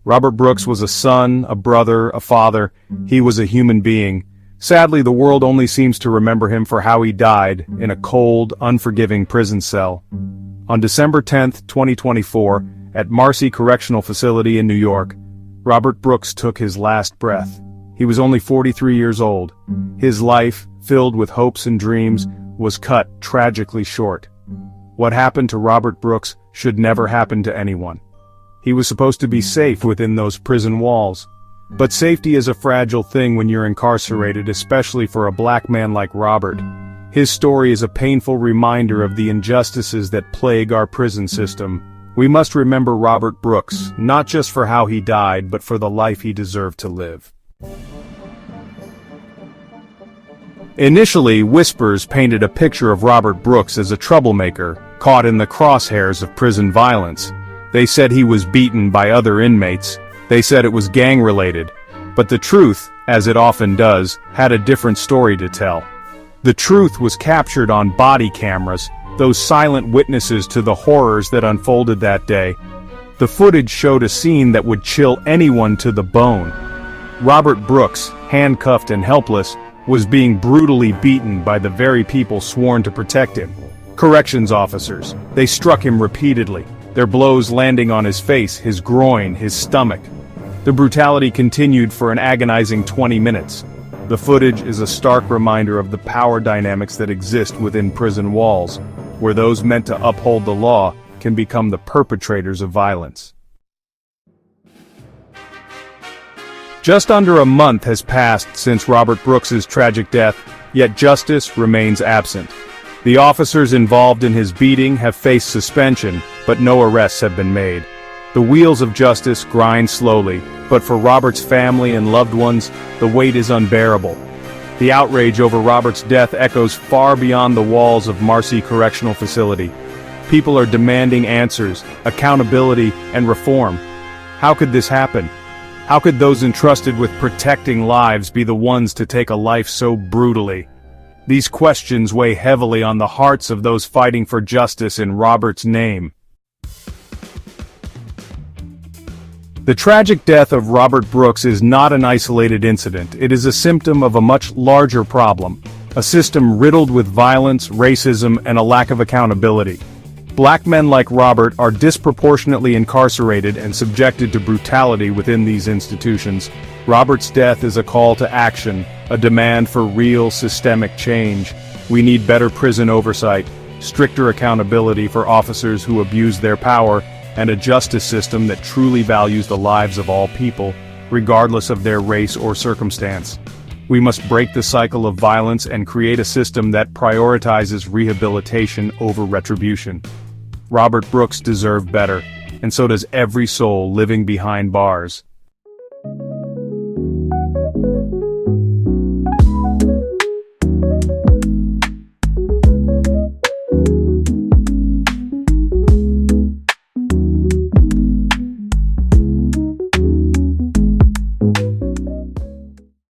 Robert Brooks was a son, a brother, a father. He was a human being. Sadly, the world only seems to remember him for how he died, in a cold, unforgiving prison cell. On December 10, 2024, at Marcy Correctional Facility in New York, Robert Brooks took his last breath. He was only 43 years old. His life, filled with hopes and dreams, was cut tragically short. What happened to Robert Brooks should never happen to anyone. He was supposed to be safe within those prison walls. But safety is a fragile thing when you're incarcerated, especially for a black man like Robert. His story is a painful reminder of the injustices that plague our prison system. We must remember Robert Brooks, not just for how he died, but for the life he deserved to live. Initially, whispers painted a picture of Robert Brooks as a troublemaker, caught in the crosshairs of prison violence. They said he was beaten by other inmates. They said it was gang-related. But the truth, as it often does, had a different story to tell. The truth was captured on body cameras, those silent witnesses to the horrors that unfolded that day. The footage showed a scene that would chill anyone to the bone. Robert Brooks, handcuffed and helpless, was being brutally beaten by the very people sworn to protect him. Corrections officers. They struck him repeatedly, their blows landing on his face, his groin, his stomach. The brutality continued for an agonizing 20 minutes. The footage is a stark reminder of the power dynamics that exist within prison walls, where those meant to uphold the law can become the perpetrators of violence. Just under a month has passed since Robert Brooks's tragic death, yet justice remains absent. The officers involved in his beating have faced suspension, but no arrests have been made. The wheels of justice grind slowly, but for Robert's family and loved ones, the weight is unbearable. The outrage over Robert's death echoes far beyond the walls of Marcy Correctional Facility. People are demanding answers, accountability, and reform. How could this happen? How could those entrusted with protecting lives be the ones to take a life so brutally? These questions weigh heavily on the hearts of those fighting for justice in Robert's name. The tragic death of Robert Brooks is not an isolated incident. It is a symptom of a much larger problem, a system riddled with violence, racism, and a lack of accountability. Black men like Robert are disproportionately incarcerated and subjected to brutality within these institutions. Robert's death is a call to action, a demand for real systemic change. We need better prison oversight, stricter accountability for officers who abuse their power, and a justice system that truly values the lives of all people, regardless of their race or circumstance. We must break the cycle of violence and create a system that prioritizes rehabilitation over retribution. Robert Brooks deserved better, and so does every soul living behind bars.